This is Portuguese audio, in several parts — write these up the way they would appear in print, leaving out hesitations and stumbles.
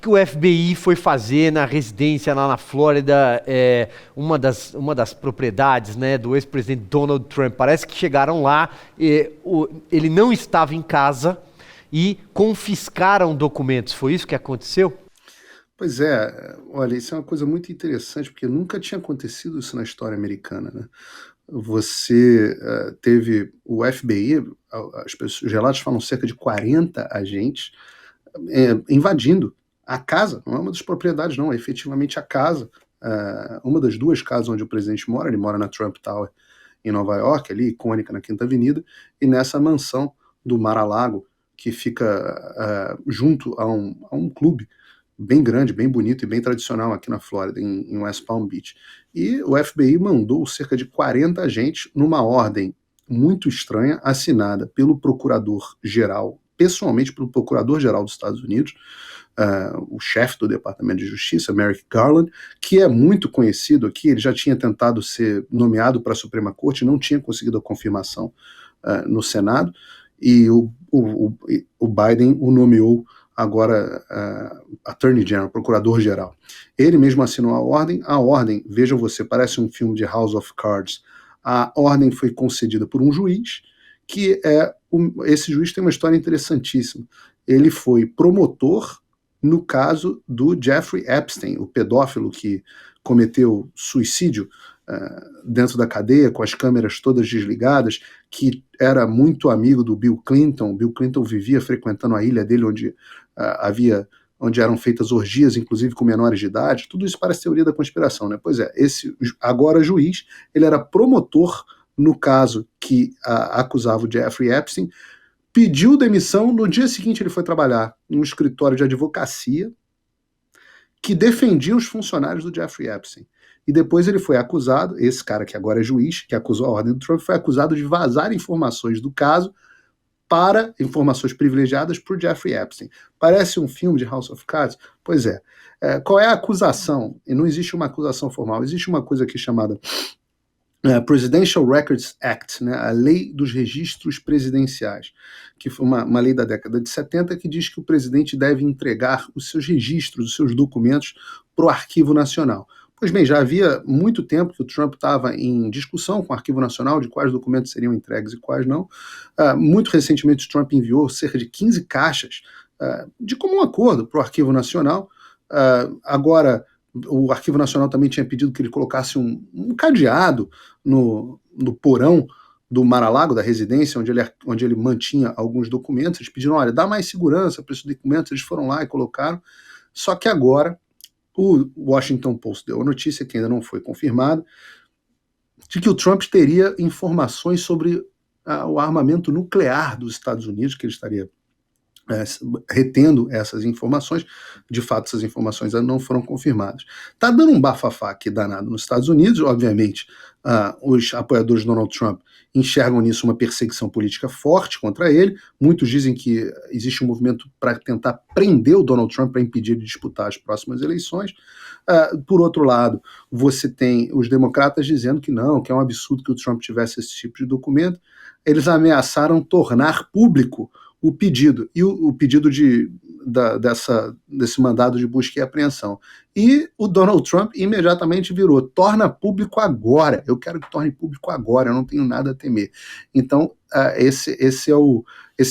que o FBI foi fazer na residência lá na Flórida, uma das propriedades, né, do ex-presidente Donald Trump. Parece que chegaram lá, ele não estava em casa e confiscaram documentos. Foi isso que aconteceu? Pois é, olha, isso é uma coisa muito interessante, porque nunca tinha acontecido isso na história americana, né? Você teve o FBI, os relatos falam cerca de 40 agentes invadindo a casa, não é uma das propriedades não, é efetivamente a casa, uma das duas casas onde o presidente mora, ele mora na Trump Tower em Nova York, ali icônica na Quinta Avenida, e nessa mansão do Mar-a-Lago, que fica junto a um clube bem grande, bem bonito e bem tradicional aqui na Flórida, em West Palm Beach. E o FBI mandou cerca de 40 agentes numa ordem muito estranha, assinada pelo procurador-geral, pessoalmente pelo procurador-geral dos Estados Unidos, o chefe do Departamento de Justiça, Merrick Garland, que é muito conhecido aqui. Ele já tinha tentado ser nomeado para a Suprema Corte, não tinha conseguido a confirmação no Senado, e o Biden o nomeou agora Attorney General, Procurador-Geral. Ele mesmo assinou a ordem, vejam você, parece um filme de House of Cards. A ordem foi concedida por um juiz, que esse juiz tem uma história interessantíssima. Ele foi promotor no caso do Jeffrey Epstein, o pedófilo que cometeu suicídio dentro da cadeia, com as câmeras todas desligadas, que era muito amigo do Bill Clinton. Bill Clinton vivia frequentando a ilha dele, onde eram feitas orgias, inclusive com menores de idade. Tudo isso parece teoria da conspiração, né? Pois é, esse agora juiz, ele era promotor no caso que acusava o Jeffrey Epstein, pediu demissão, no dia seguinte ele foi trabalhar em um escritório de advocacia que defendia os funcionários do Jeffrey Epstein. E depois ele foi acusado, esse cara que agora é juiz, que acusou a ordem do Trump, foi acusado de vazar informações do caso para informações privilegiadas por Jeffrey Epstein. Parece um filme de House of Cards? Pois é. Qual é a acusação? E não existe uma acusação formal, existe uma coisa aqui chamada Presidential Records Act, né, a Lei dos Registros Presidenciais, que foi uma lei da década de 70 que diz que o presidente deve entregar os seus registros, os seus documentos para o Arquivo Nacional. Pois bem, já havia muito tempo que o Trump estava em discussão com o Arquivo Nacional de quais documentos seriam entregues e quais não. Muito recentemente o Trump enviou cerca de 15 caixas de comum acordo para o Arquivo Nacional. Agora, o Arquivo Nacional também tinha pedido que ele colocasse um cadeado no porão do Mar-a-Lago, da residência, onde ele mantinha alguns documentos. Eles pediram, olha, dá mais segurança para esses documentos. Eles foram lá e colocaram. Só que agora o Washington Post deu a notícia, que ainda não foi confirmada, de que o Trump teria informações sobre o armamento nuclear dos Estados Unidos, que ele estaria retendo essas informações. De fato, essas informações ainda não foram confirmadas. Está dando um bafafá aqui danado nos Estados Unidos. Obviamente, os apoiadores de Donald Trump enxergam nisso uma perseguição política forte contra ele. Muitos dizem que existe um movimento para tentar prender o Donald Trump, para impedir de disputar as próximas eleições. Por outro lado, você tem os democratas dizendo que não, que é um absurdo que o Trump tivesse esse tipo de documento. Eles ameaçaram tornar público o pedido, e o pedido desse mandado de busca e apreensão. E o Donald Trump imediatamente virou, torna público agora, eu quero que torne público agora, eu não tenho nada a temer. Então, esse é o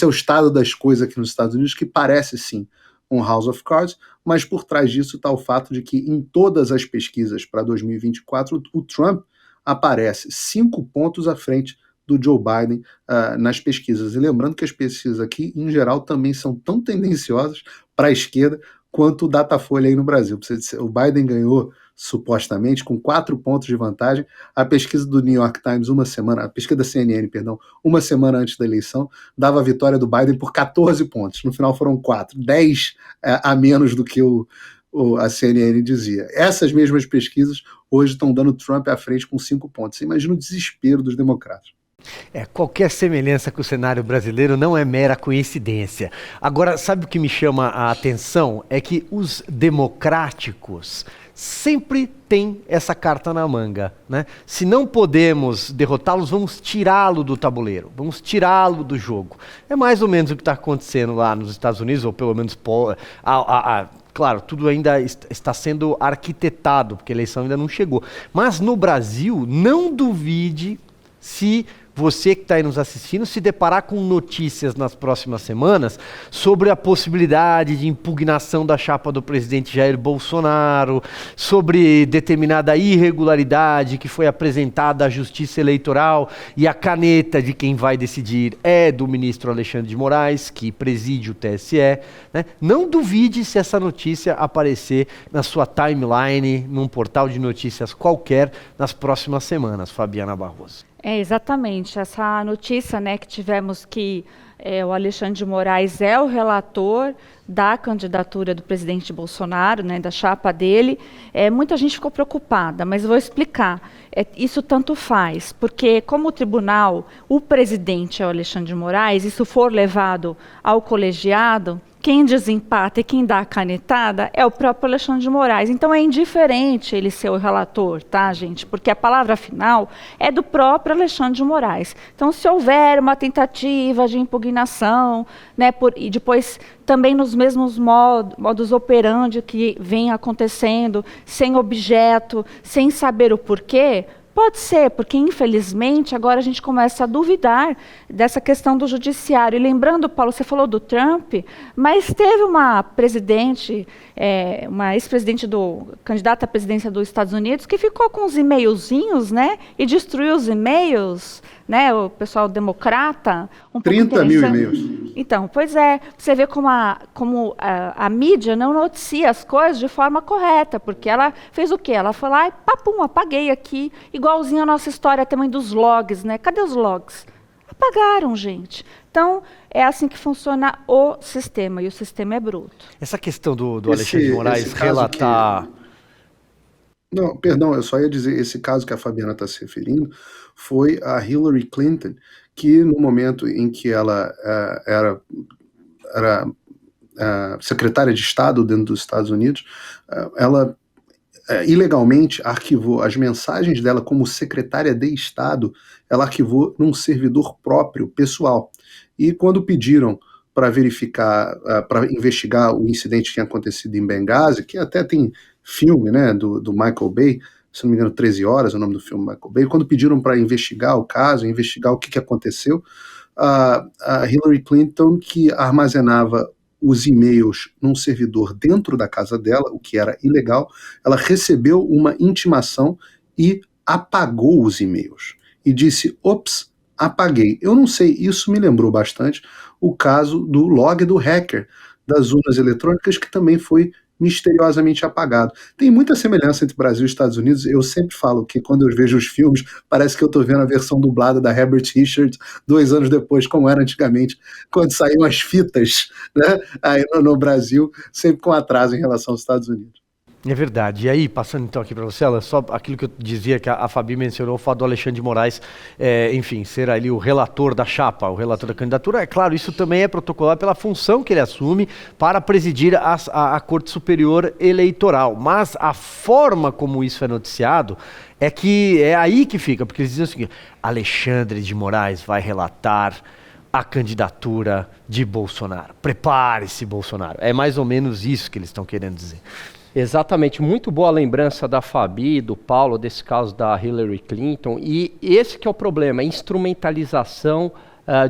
estado das coisas aqui nos Estados Unidos, que parece sim um House of Cards, mas por trás disso está o fato de que em todas as pesquisas para 2024, o Trump aparece 5 pontos à frente do Joe Biden nas pesquisas. E lembrando que as pesquisas aqui, em geral, também são tão tendenciosas para a esquerda quanto o Datafolha aí no Brasil. O Biden ganhou, supostamente, com 4 pontos de vantagem. A pesquisa do New York Times, a pesquisa da CNN, uma semana antes da eleição, dava a vitória do Biden por 14 pontos. No final foram 4, 10 a menos do que a CNN dizia. Essas mesmas pesquisas hoje estão dando Trump à frente com 5 pontos. Você imagina o desespero dos democratas. Qualquer semelhança com o cenário brasileiro não é mera coincidência. Agora, sabe o que me chama a atenção? É que os democráticos sempre têm essa carta na manga, né? Se não podemos derrotá-los, vamos tirá-lo do tabuleiro, vamos tirá-lo do jogo. É mais ou menos o que está acontecendo lá nos Estados Unidos, ou pelo menos Claro, tudo ainda está sendo arquitetado, porque a eleição ainda não chegou. Mas no Brasil, não duvide se você que está aí nos assistindo se deparar com notícias nas próximas semanas sobre a possibilidade de impugnação da chapa do presidente Jair Bolsonaro, sobre determinada irregularidade que foi apresentada à Justiça Eleitoral e a caneta de quem vai decidir é do ministro Alexandre de Moraes, que preside o TSE. Né? Não duvide se essa notícia aparecer na sua timeline, num portal de notícias qualquer, nas próximas semanas, Fabiana Barroso. Exatamente. Essa notícia, né, que tivemos que o Alexandre de Moraes é o relator da candidatura do presidente Bolsonaro, né, da chapa dele. Muita gente ficou preocupada, mas eu vou explicar. Isso tanto faz, porque como o tribunal, o presidente é o Alexandre de Moraes, e se for levado ao colegiado, quem desempata e quem dá a canetada é o próprio Alexandre de Moraes. Então é indiferente ele ser o relator, tá, gente? Porque a palavra final é do próprio Alexandre de Moraes. Então, se houver uma tentativa de impugnação, né, e depois também nos mesmos modus operandi que vem acontecendo, sem objeto, sem saber o porquê, pode ser, porque infelizmente agora a gente começa a duvidar dessa questão do judiciário. E lembrando, Paulo, você falou do Trump, mas teve uma presidente, uma ex-presidente candidata à presidência dos Estados Unidos, que ficou com os e-mailzinhos, né, e destruiu os e-mails, né, o pessoal democrata. 30 mil e-mails. Então, pois é, você vê como a mídia não noticia as coisas de forma correta, porque ela fez o quê? Ela foi lá e papum, apaguei aqui, igualzinho a nossa história também dos logs, né? Cadê os logs? Apagaram, gente. Então, é assim que funciona o sistema, e o sistema é bruto. Essa questão do Alexandre de Moraes relatar... Não, perdão, eu só ia dizer, esse caso que a Fabiana está se referindo foi a Hillary Clinton, que no momento em que ela era secretária de Estado dentro dos Estados Unidos, ela ilegalmente arquivou as mensagens dela como secretária de Estado, ela arquivou num servidor próprio, pessoal. E quando pediram para verificar, para investigar o incidente que tinha acontecido em Benghazi, que até tem filme, né, do Michael Bay, se não me engano, 13 Horas, é o nome do filme Michael Bay, quando pediram para investigar o caso, investigar o que aconteceu, a Hillary Clinton, que armazenava os e-mails num servidor dentro da casa dela, o que era ilegal, ela recebeu uma intimação e apagou os e-mails. E disse, ops, apaguei. Eu não sei, isso me lembrou bastante o caso do log do hacker das urnas eletrônicas, que também foi misteriosamente apagado. Tem muita semelhança entre Brasil e Estados Unidos. Eu sempre falo que quando eu vejo os filmes, parece que eu estou vendo a versão dublada da Herbert Richards 2 anos depois, como era antigamente, quando saíam as fitas, né, aí no Brasil, sempre com atraso em relação aos Estados Unidos. É verdade. E aí, passando então aqui para você, só aquilo que eu dizia que a Fabi mencionou, o fato do Alexandre de Moraes, enfim, ser ali o relator da chapa, o relator da candidatura. É claro, isso também é protocolado pela função que ele assume para presidir a Corte Superior Eleitoral. Mas a forma como isso é noticiado é que é aí que fica, porque eles dizem o seguinte, Alexandre de Moraes vai relatar a candidatura de Bolsonaro. Prepare-se, Bolsonaro. É mais ou menos isso que eles estão querendo dizer. Exatamente, muito boa lembrança da Fabi, do Paulo, desse caso da Hillary Clinton, e esse que é o problema, a instrumentalização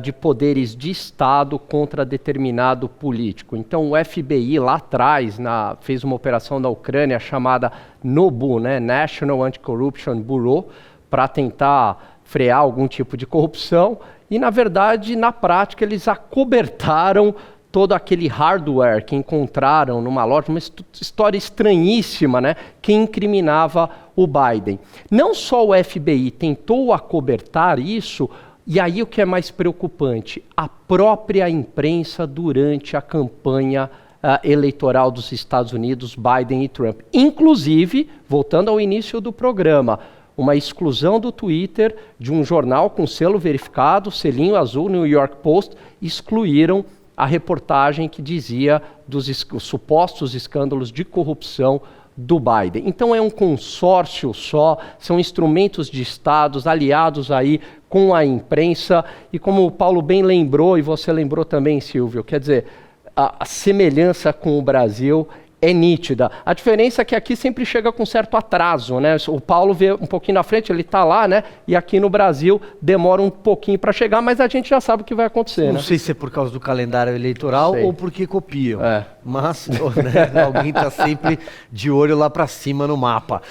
de poderes de Estado contra determinado político. Então o FBI lá atrás fez uma operação na Ucrânia chamada NOBU, né, National Anti-Corruption Bureau, para tentar frear algum tipo de corrupção, e na verdade, na prática, eles acobertaram todo aquele hardware que encontraram numa loja, uma história estranhíssima, né, que incriminava o Biden. Não só o FBI tentou acobertar isso, e aí o que é mais preocupante, a própria imprensa durante a campanha eleitoral dos Estados Unidos, Biden e Trump. Inclusive, voltando ao início do programa, uma exclusão do Twitter de um jornal com selo verificado, selinho azul, New York Post, excluíram a reportagem que dizia dos supostos escândalos de corrupção do Biden. Então é um consórcio só, são instrumentos de estados aliados aí com a imprensa, e como o Paulo bem lembrou, e você lembrou também, Silvio, quer dizer, a semelhança com o Brasil é nítida. A diferença é que aqui sempre chega com certo atraso, né? O Paulo vê um pouquinho na frente, ele está lá, né? E aqui no Brasil demora um pouquinho para chegar, mas a gente já sabe o que vai acontecer, Não né? sei se é por causa do calendário eleitoral Sei. ou porque copiam. É. Mas né, alguém está sempre de olho lá para cima no mapa.